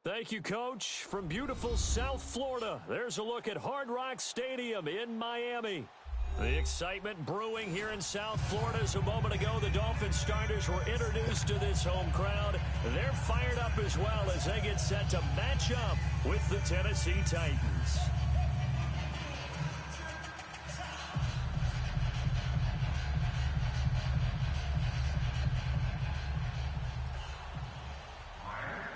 Thank you, Coach. From beautiful South Florida, there's a look at Hard Rock Stadium in Miami. The excitement brewing here in South Florida as a moment ago the Dolphins starters were introduced to this home crowd. They're fired up as well as they get set to match up with the Tennessee Titans.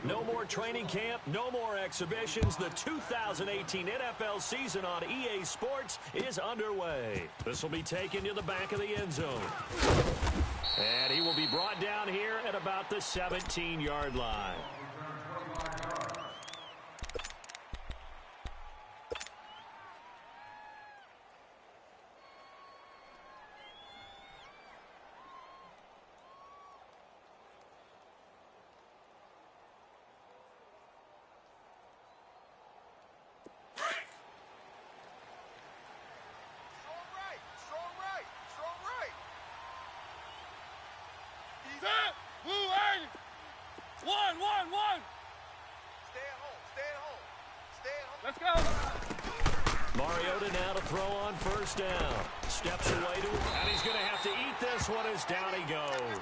No more training camp, no more exhibitions. The 2018 NFL season on EA Sports is underway. This will be taken to the back of the end zone. And he will be brought down here at about the 17-yard line. Let's go. Mariota now to throw on first down. Steps away to him, and he's going to have to eat this one as down he goes.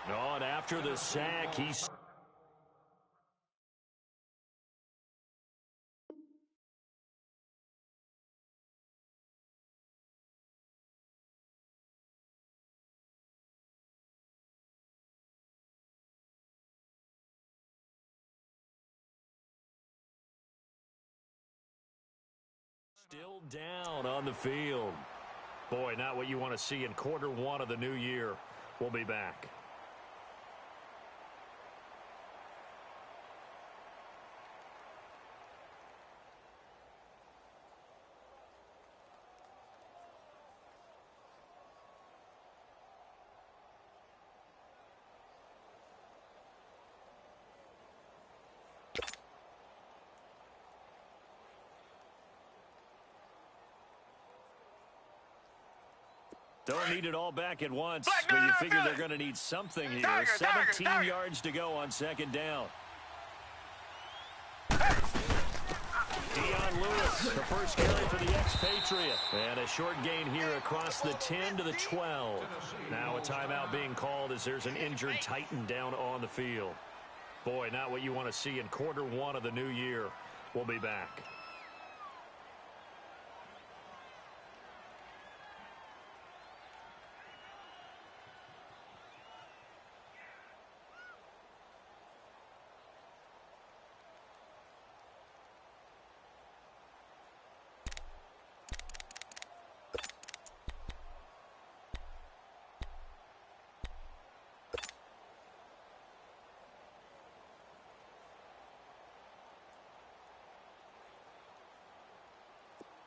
Oh, and after the sack, he's... Still down on the field. Boy, not what you want to see in quarter one of the new year. We'll be back. Don't need it all back at once, but you figure they're going to need something here. 17 yards to go on second down. Dion Lewis, the first carry for the expatriate. And a short gain here across the 10 to the 12. Now a timeout being called as there's an injured Titan down on the field. Boy, not what you want to see in quarter one of the new year. We'll be back.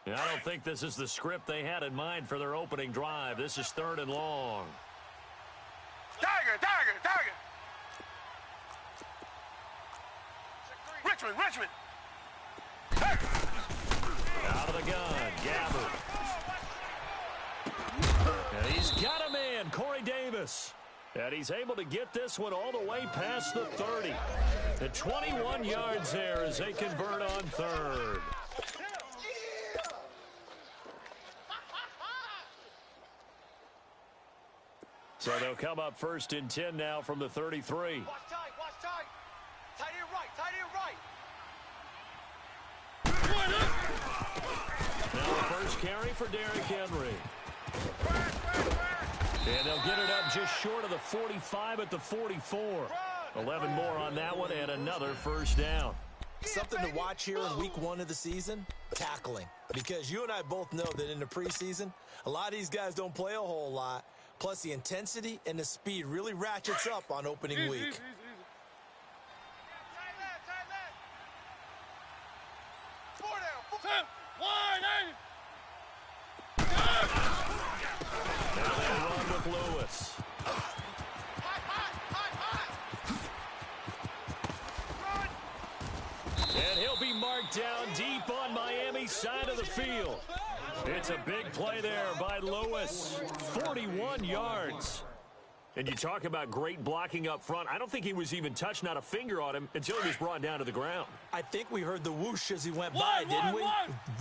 I don't think this is the script they had in mind for their opening drive. This is 3rd and long. Tiger. Richmond. Out of the gun, Gabbard. And he's got a man, Corey Davis. And he's able to get this one all the way past the 30. The 21 yards there as they convert on 3rd. So they'll come up 1st and 10 now from the 33. Watch tight. Tight end right. Now the first carry for Derrick Henry. And they'll get it up just short of the 45 at the 44. 11 more on that one and another first down. Something to watch here in week 1 of the season, tackling. Because you and I both know that in the preseason, a lot of these guys don't play a whole lot. Plus, the intensity and the speed really ratchets up on opening week. Now they run with Lewis. And he'll be marked down deep on Miami's side of the field. It's a big play there by Lewis. 41 yards. And you talk about great blocking up front. I don't think he was even touched, not a finger on him, until he was brought down to the ground. I think we heard the whoosh as he went by, didn't we?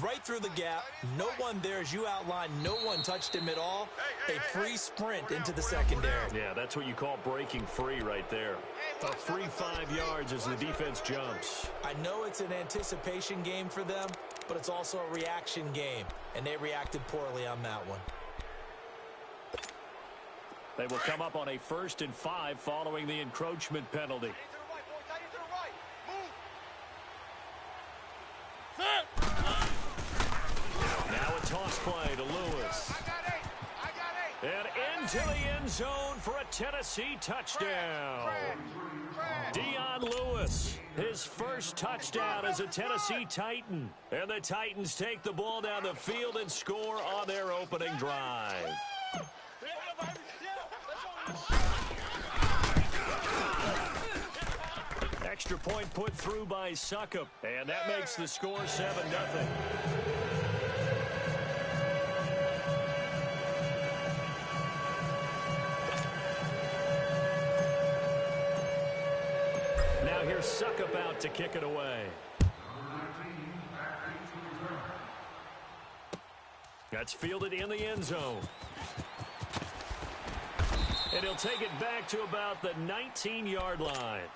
Right through the gap. No one there, as you outlined. No one touched him at all. A free sprint into the secondary. Yeah, that's what you call breaking free right there. A free 5 yards as the defense jumps. I know it's an anticipation game for them, but it's also a reaction game, and they reacted poorly on that one. They will come up on a 1st and 5 following the encroachment penalty. Now a toss play to Lewis. And into the end zone for a Tennessee touchdown. Dion Lewis, his first touchdown as a Tennessee Titan. And the Titans take the ball down the field and score on their opening drive. Extra point put through by Suckup, and that makes the score 7-0. Now here's Suckup out to kick it away. That's fielded in the end zone. And he'll take it back to about the 19-yard line.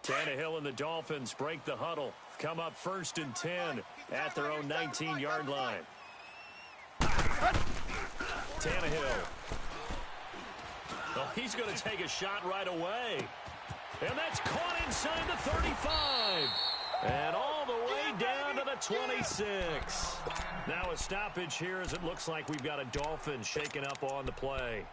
Tannehill and the Dolphins break the huddle. Come up 1st and 10 at their own 19-yard line. Tannehill. Well, he's going to take a shot right away. And that's caught inside the 35. And all the way down to the 26. Now a stoppage here as it looks like we've got a Dolphin shaking up on the play.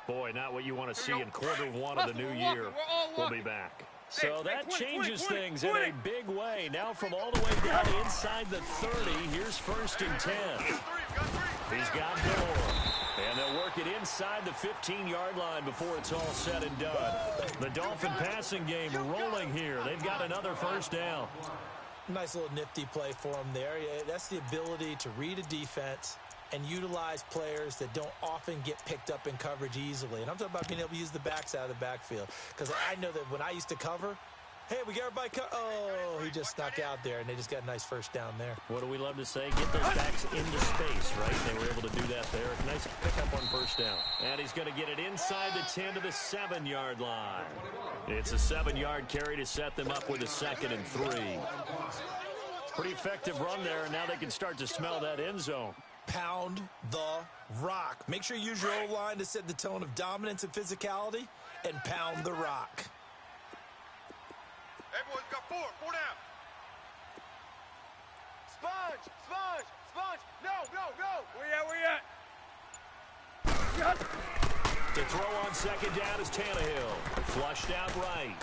Boy, not what you want to see in Q1 of the new year. We'll be back. So that changes things in a big way. Now from all the way down inside the 30, here's 1st and 10. He's got Gore. And they'll work it inside the 15-yard line before it's all said and done. The Dolphin passing game rolling here. They've got another 1st down. Nice little nifty play for them there. Yeah, that's the ability to read a defense and utilize players that don't often get picked up in coverage easily. And I'm talking about being able to use the backs out of the backfield. Because I know that when I used to cover, hey, we got everybody oh, he just snuck out there, and they just got a nice 1st down there. What do we love to say? Get those backs into space, right? They were able to do that there. Nice pickup on 1st down. And he's going to get it inside the 10 to the 7-yard line. It's a 7-yard carry to set them up with a 2nd and 3. Pretty effective run there, and now they can start to smell that end zone. Pound the rock. Make sure you use your O-line to set the tone of dominance and physicality, and pound the rock. Hey, boys, got 4 down. Sponge. No. Where you at? To throw on 2nd down is Tannehill. Flushed out right.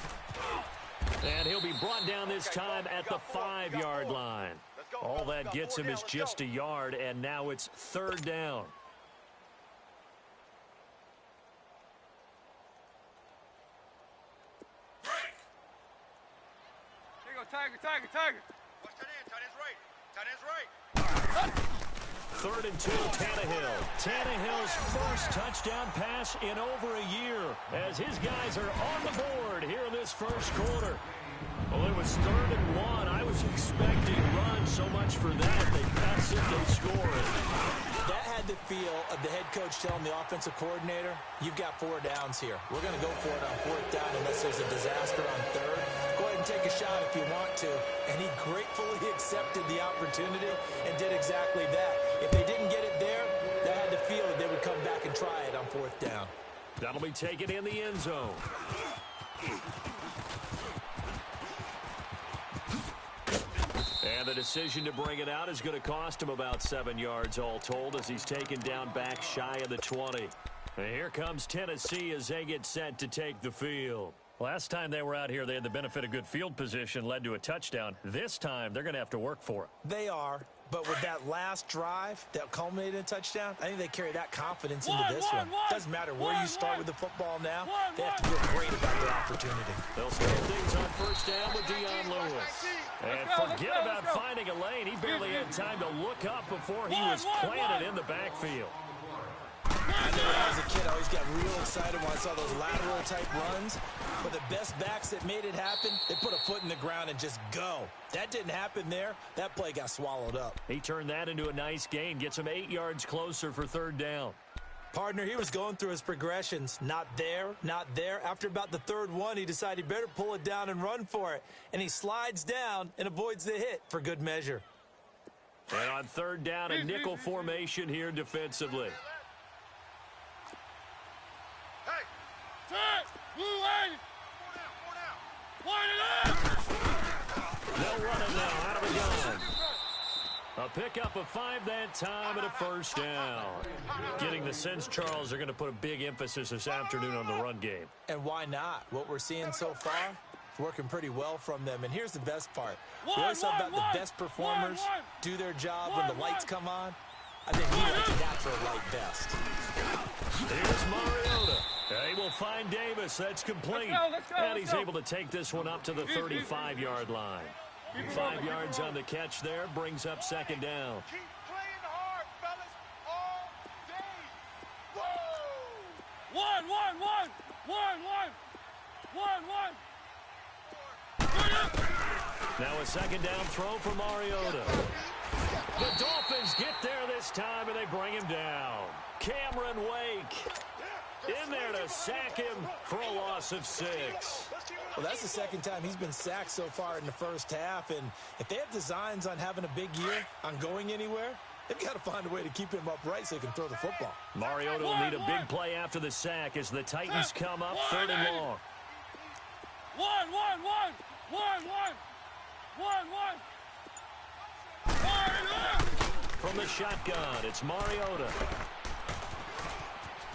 And he'll be brought down this time at the 5-yard line. All that gets him is just a yard, and now it's 3rd down. There you go, Tiger. Watch tight end's right. 3rd and 2, Tannehill. Tannehill's first touchdown pass in over a year as his guys are on the board here in this 1st quarter. Well, it was 3rd and 1. I was expecting runs, so much for that. They pass it, they score it. That had the feel of the head coach telling the offensive coordinator, you've got 4 downs here. We're going to go for it on 4th down unless there's a disaster on 3rd. Go ahead and take a shot if you want to. And he gratefully accepted the opportunity and did exactly that. If they didn't get it there, that had the feel that they would come back and try it on 4th down. That'll be taken in the end zone. And the decision to bring it out is going to cost him about 7 yards all told as he's taken down back shy of the 20. And here comes Tennessee as they get set to take the field. Last time they were out here, they had the benefit of good field position, led to a touchdown. This time, they're going to have to work for it. They are, But with that last drive that culminated in a touchdown, I think they carry that confidence into this one. Doesn't matter where you start with the football now. They have to feel great about their opportunity. They'll start things on first down with Dion Lewis. And forget about finding a lane. He barely had time to look up before he was planted in the backfield. I know when I was a kid, I always got real excited when I saw those lateral-type runs. But the best backs that made it happen, they put a foot in the ground and just go. That didn't happen there. That play got swallowed up. He turned that into a nice gain, gets him 8 yards closer for third down. Partner, he was going through his progressions. Not there, not there. After about the third one, he decided he better pull it down and run for it. And he slides down and avoids the hit for good measure. And on third down, a nickel formation here defensively. They'll run it now out of the gun. A pickup of 5 that time and a first down. Getting the sense, Charles, they're going to put a big emphasis this afternoon on the run game. And why not? What we're seeing so far, it's working pretty well from them. And here's the best part. We always talk about the best performers do their job when the lights come on. I think he likes a natural light best. Here's Mariota. He will find Davis. That's complete. And he's able to take this one up to the 35-yard line. 5 yards on the catch there. Brings up second down. Keep playing hard, fellas, all day. Whoa! Now a second down throw for Mariota. The Dolphins get there this time, and they bring him down. Cameron Wake in there to sack him for a loss of 6. Well, that's the second time he's been sacked so far in the first half. And if they have designs on having a big year, on going anywhere, they've got to find a way to keep him upright so he can throw the football. Mariota will need a big play after the sack as the Titans come up third and long. From the shotgun, it's Mariota.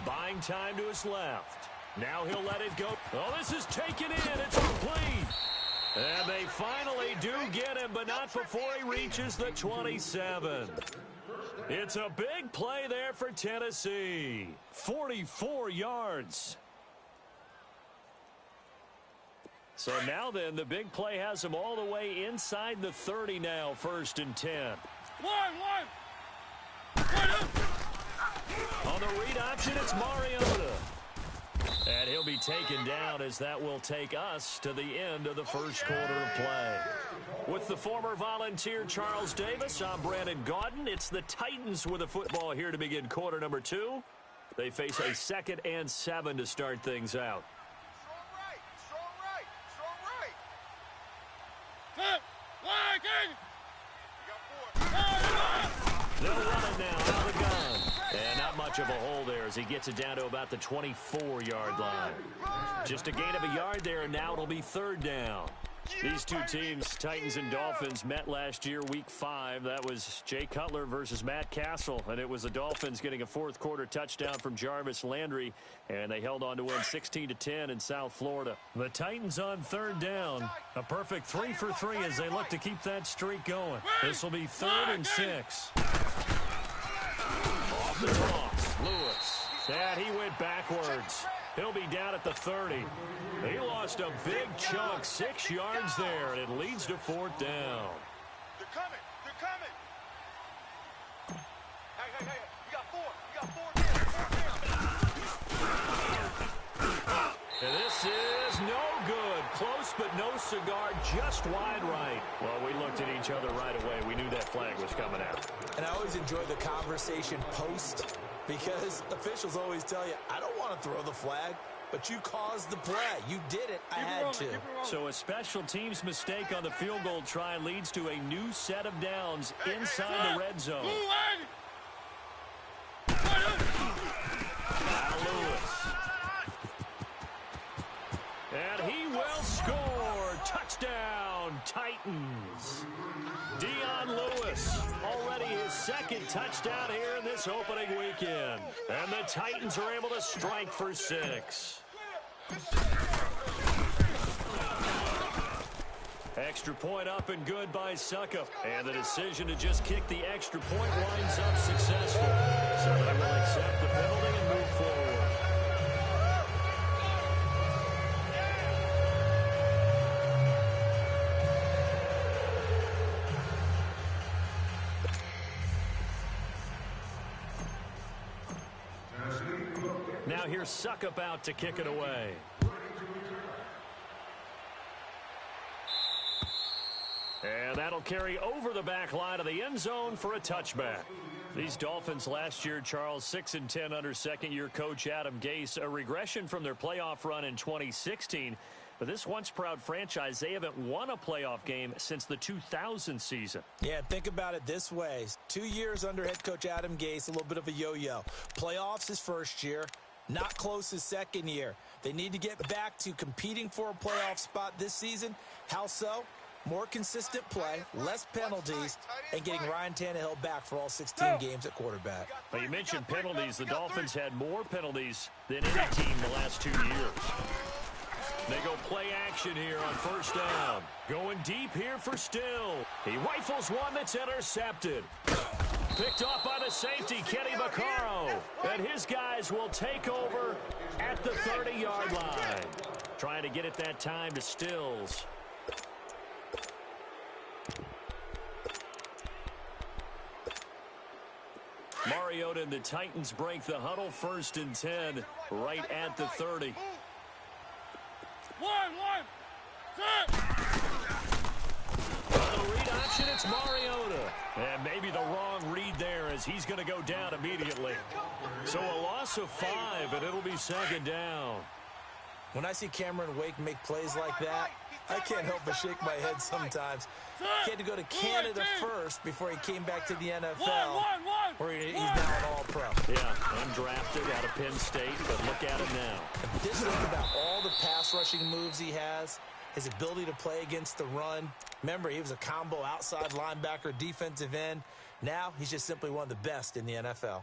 Buying time to his left. Now he'll let it go. Oh, this is taken in. It's complete. And they finally do get him, but not before he reaches the 27. It's a big play there for Tennessee. 44 yards. So now then, the big play has him all the way inside the 30 now, 1st and 10. On the read option, it's Mariota. And he'll be taken down as that will take us to the end of the first quarter of play. With the former Volunteer Charles Davis, I'm Brandon Gaudin. It's the Titans with the football here to begin quarter number 2. They face a 2nd and 7 to start things out. They'll run it now out of the gun. And not much of a hole there as he gets it down to about the 24-yard line. Just a gain of a yard there, and now it'll be third down. These two teams, Titans and Dolphins, met last year, week 5. That was Jay Cutler versus Matt Castle, and it was the Dolphins getting a fourth-quarter touchdown from Jarvis Landry, and they held on to win 16-10 in South Florida. The Titans on third down, a perfect 3 for 3 as they look to keep that streak going. This will be 3rd and 6. Off the toss, Lewis. And he went backwards. He'll be down at the 30. He lost a big chunk, 6 yards there, and it leads to 4th down. They're coming. They're coming. Hey. You got 4. And this is no good. Close, but no cigar, just wide right. Well, we looked at each other right away. We knew that flag was coming out. And I always enjoy the conversation post because officials always tell you, I don't want to throw the flag, but you caused the play. You did it. I had to. So a special teams mistake on the field goal try leads to a new set of downs inside the red zone. Now Lewis. And he will score. Touchdown, Titans. Dion Lewis, already his 2nd touchdown here in this opening weekend. And the Titans are able to strike for 6. Extra point up and good by Suckup. And the decision to just kick the extra point winds up successful. So they will accept the penalty and move forward. Now here's Suckup out to kick it away. And that'll carry over the back line of the end zone for a touchback. These Dolphins last year, Charles, 6-10 under second-year coach Adam Gase, a regression from their playoff run in 2016. But this once-proud franchise, they haven't won a playoff game since the 2000 season. Yeah, think about it this way. 2 years under head coach Adam Gase, a little bit of a yo-yo. Playoffs his first year, not close his second year. They need to get back to competing for a playoff spot this season. How so? More consistent play, less penalties, and getting Ryan Tannehill back for all 16 games at quarterback. Well, you mentioned penalties. The Dolphins had more penalties than any team the last 2 years. They go play action here on first down. Going deep here for Still. He rifles one that's intercepted. Picked off by the safety, Kenny Vaccaro. And his guys will take over at the 30-yard line. Trying to get it that time to Stills. Mariota and the Titans break the huddle, 1st and 10, right at the 30. On the read option, it's Mariota. And maybe the wrong read there as he's going to go down immediately. So a loss of 5, and it'll be 2nd down. When I see Cameron Wake make plays like that, I can't help but shake my head sometimes. He had to go to Canada first before he came back to the NFL, where he's now an all-pro. Yeah, undrafted out of Penn State, but look at him now. Just think about all the pass-rushing moves he has, his ability to play against the run. Remember, he was a combo outside linebacker, defensive end. Now he's just simply one of the best in the NFL.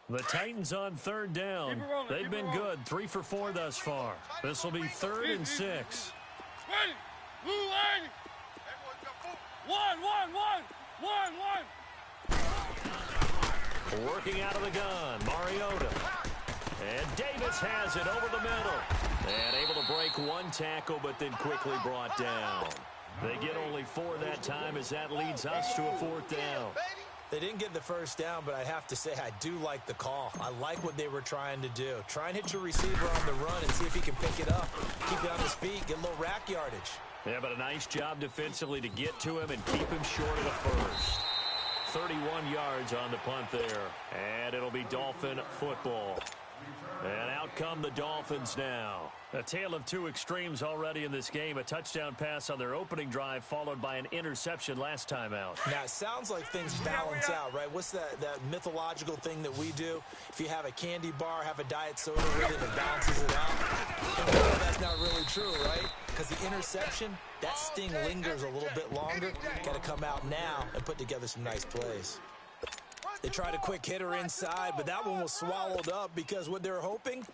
The Titans on 3rd down. They've been good, 3 for 4 thus far. This will be 3rd and 6. Working out of the gun, Mariota. And Davis has it over the middle. And able to break one tackle, but then quickly brought down. They get only 4 that time as that leads us to a 4th down. They didn't get the first down, but I have to say I do like the call. I like what they were trying to do. Try and hit your receiver on the run and see if he can pick it up. Keep it on his feet, get a little rack yardage. Yeah, but a nice job defensively to get to him and keep him short of the first. 31 yards on the punt there. And it'll be Dolphin football. And out come the Dolphins now. A tale of 2 extremes already in this game. A touchdown pass on their opening drive, followed by an interception last time out. Now, it sounds like things balance out, right? What's that mythological thing that we do? If you have a candy bar, have a diet soda with it, it balances it out. And we know that's not really true, right? Because the interception, that sting lingers a little bit longer. Got to come out now and put together some nice plays. They tried a quick hitter inside, but that one was swallowed up because what they're hoping,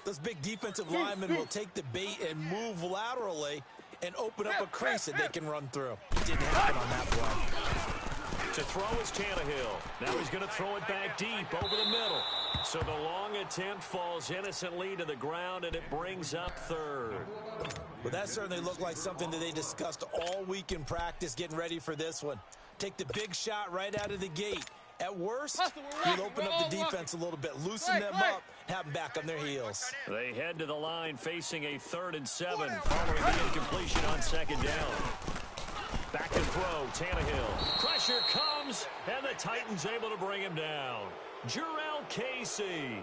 those big defensive linemen will take the bait and move laterally and open up a crease that they can run through. It didn't happen on that play. To throw is Tannehill. Now he's going to throw it back deep over the middle. So the long attempt falls innocently to the ground, and it brings up 3rd. Well, that certainly looked like something that they discussed all week in practice getting ready for this one. Take the big shot right out of the gate. At worst, you'll open up the defense a little bit, loosen them up, have them back on their heels. They head to the line facing a 3rd and 7 following the incompletion on 2nd down. Back to throw, Tannehill. Pressure comes, and the Titans able to bring him down. Jurrell Casey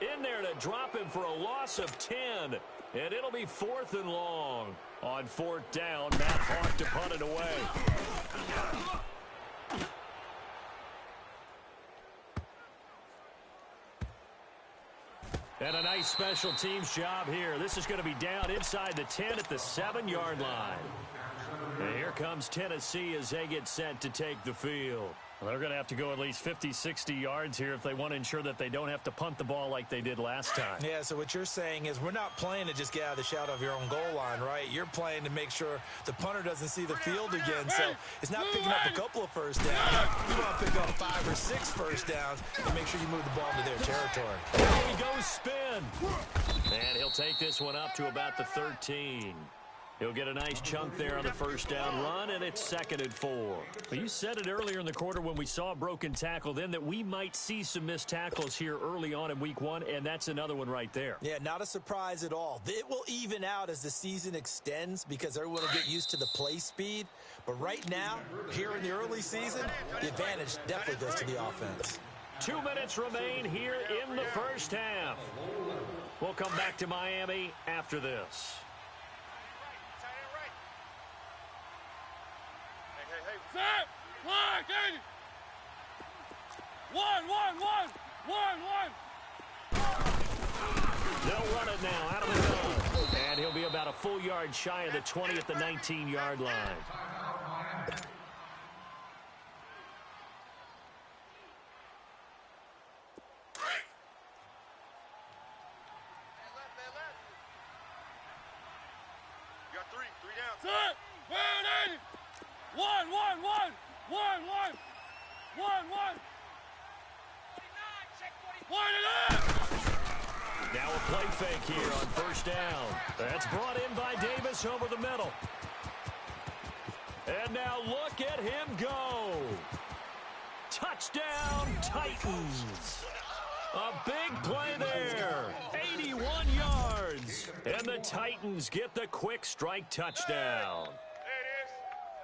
in there to drop him for a loss of 10, and it'll be 4th and long. On 4th down, Matt Hawk to punt it away. And a nice special teams job here. This is going to be down inside the 10 at the 7-yard line. And here comes Tennessee as they get set to take the field. Well, they're going to have to go at least 50, 60 yards here if they want to ensure that they don't have to punt the ball like they did last time. Yeah, so what you're saying is we're not playing to just get out of the shadow of your own goal line, right? You're playing to make sure the punter doesn't see the field again. So it's not picking up a couple of first downs. You want to pick up 5 or 6 first downs and make sure you move the ball to their territory. Here he goes, spin. And he'll take this one up to about the 13. He'll get a nice chunk there on the first down run, and it's 2nd and 4. Well, you said it earlier in the quarter when we saw a broken tackle then that we might see some missed tackles here early on in week 1, and that's another one right there. Yeah, not a surprise at all. It will even out as the season extends because everyone will get used to the play speed. But right now, here in the early season, the advantage definitely goes to the offense. 2 minutes remain here in the first half. We'll come back to Miami after this. Set! Flag! 80! 1, 1, 1! 1, 1! They'll run it now out of the gun. And he'll be about a full yard shy of the 20 at the 19-yard line. You got 3 down. Set! Round 80! 1, 1, 1! 1, 1! 1, 1! 49! Now a play fake here on first down. That's brought in by Davis over the middle. And now look at him go. Touchdown, Titans. A big play there. 81 yards. And the Titans get the quick strike touchdown.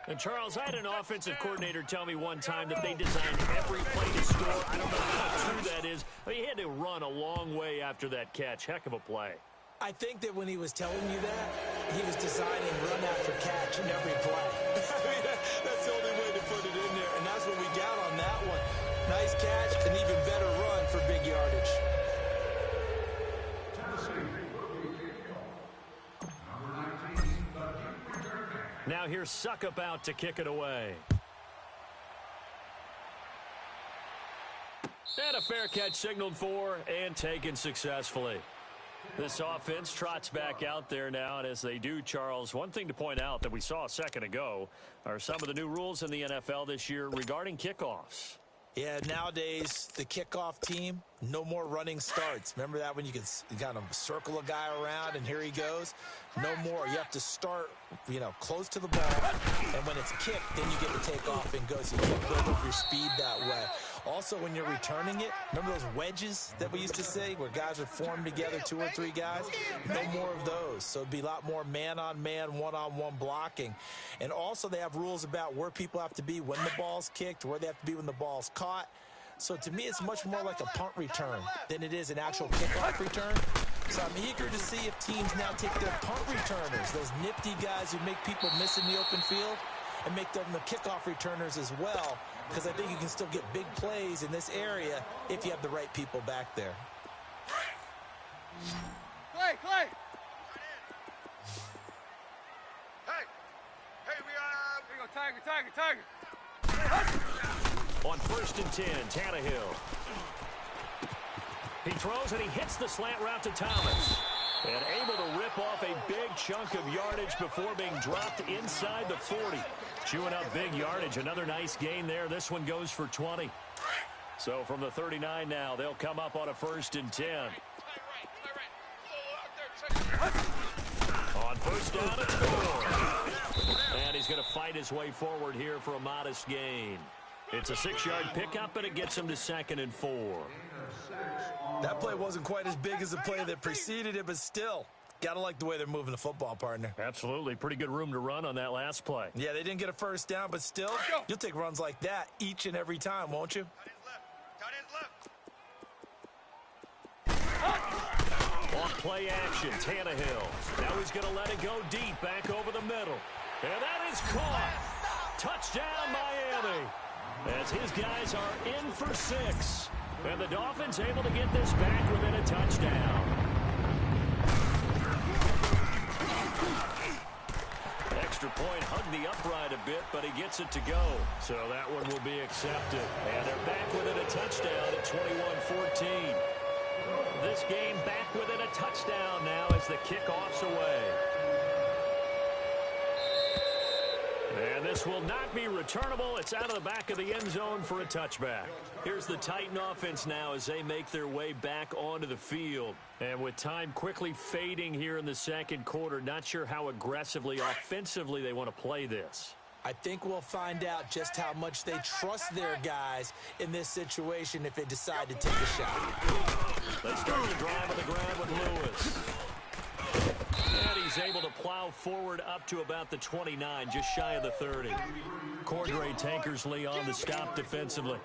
And, Charles, I had an offensive coordinator tell me one time that they designed every play to score. I don't know how true that is. He had to run a long way after that catch. Heck of a play. I think that when he was telling you that, he was designing run after catch in every play. I mean, that's the only way to put it in there, and that's what we got on that one. Nice catch, an even better run for big yardage. Now here's Suckup out to kick it away. And a fair catch signaled for and taken successfully. This offense trots back out there now, and as they do, Charles, one thing to point out that we saw a second ago are some of the new rules in the NFL this year regarding kickoffs. Yeah, nowadays, the kickoff team, no more running starts. Remember that when you could kind of circle a guy around and here he goes? No more. You have to start, close to the ball, and when it's kicked, then you get to take off and go. So you can build up your speed that way. Also, when you're returning it, remember those wedges that we used to say where guys would form together, 2 or 3 guys? No more of those. So it'd be a lot more man-on-man, one-on-one blocking. And also they have rules about where people have to be when the ball's kicked, where they have to be when the ball's caught. So to me, it's much more like a punt return than it is an actual kickoff return. So I'm eager to see if teams now take their punt returners, those nifty guys who make people miss in the open field, and make them the kickoff returners as well, because I think you can still get big plays in this area if you have the right people back there. Clay! Hey, we go, Tiger! On 1st and 10, Tannehill. He throws and he hits the slant route to Thomas. And able to rip off a big chunk of yardage before being dropped inside the 40. Chewing up big yardage. Another nice gain there. This one goes for 20. So from the 39 now, they'll come up on a 1st and 10. On 1st down and 4. And he's going to fight his way forward here for a modest gain. It's a 6-yard pickup, and it gets him to 2nd and 4. That play wasn't quite as big as the play that preceded it, but still, got to like the way they're moving the football, partner. Absolutely. Pretty good room to run on that last play. Yeah, they didn't get a first down, but still, you'll take runs like that each and every time, won't you? Tight ends left. On play action, Tannehill. Now he's going to let it go deep, back over the middle. And that is caught. Touchdown, Miami. As his guys are in for 6. And the Dolphins able to get this back within a touchdown. Extra point hugged the upright a bit, but he gets it to go. So that one will be accepted. And they're back within a touchdown at 21-14. This game back within a touchdown now as the kickoff's away. And this will not be returnable. It's out of the back of the end zone for a touchback. Here's the Titan offense now as they make their way back onto the field. And with time quickly fading here in the second quarter, not sure how aggressively, offensively they want to play this. I think we'll find out just how much they trust their guys in this situation if they decide to take a shot. They start the drive on the ground with Lewis. And he's able to plow forward up to about the 29, just shy of the 30. Cordray Tankersley on the stop defensively.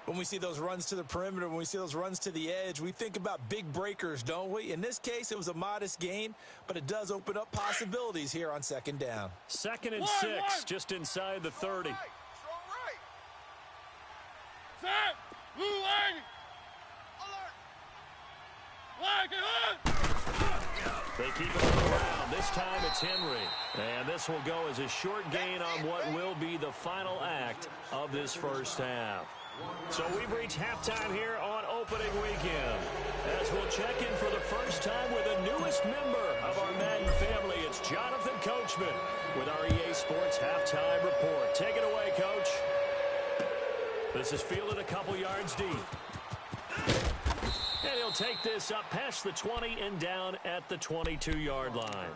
When we see those runs to the perimeter, when we see those runs to the edge, we think about big breakers, don't we? In this case, it was a modest gain, but it does open up possibilities here on second down. 2nd and 6, just inside the 30. Strong right. Set. Blue line. Alert. Line, get hot. They keep it on the ground. This time it's Henry. And this will go as a short gain on what will be the final act of this first half. So we've reached halftime here on opening weekend. As we'll check in for the first time with the newest member of our Madden family, it's Jonathan Coachman with our EA Sports Halftime Report. Take it away, Coach. This is fielded a couple yards deep. And he'll take this up past the 20 and down at the 22-yard line.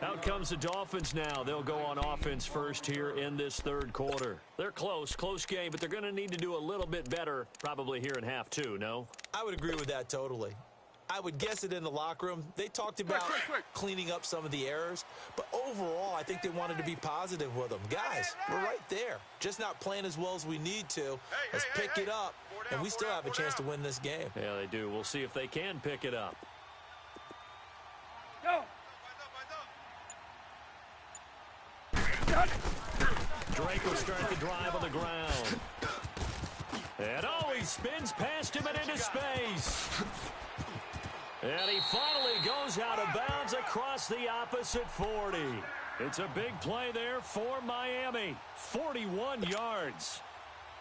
Out comes the Dolphins now. They'll go on offense first here in this third quarter. They're close game, but they're going to need to do a little bit better probably here in half two, no? I would agree with that totally. I would guess it in the locker room. They talked about cleaning up some of the errors, but overall, I think they wanted to be positive with them. Guys, we're right there. Just not playing as well as we need to. Let's pick it up, and we still have a chance to win this game. Yeah, they do. We'll see if they can pick it up. Go. Drake will start the drive on the ground. And he spins past him and into space. And he finally goes out of bounds across the opposite 40. It's a big play there for Miami. 41 yards.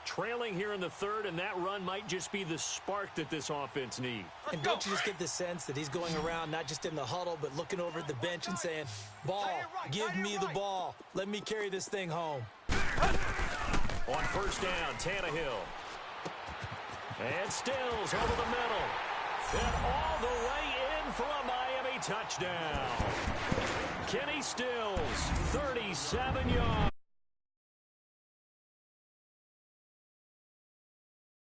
Trailing here in the third, and that run might just be the spark that this offense needs. And don't you just get the sense that he's going around not just in the huddle, but looking over at the bench and saying, ball, give me the ball. Let me carry this thing home. On first down, Tannehill. And Stills over the middle. And all the way in for a Miami touchdown. Kenny Stills, 37 yards.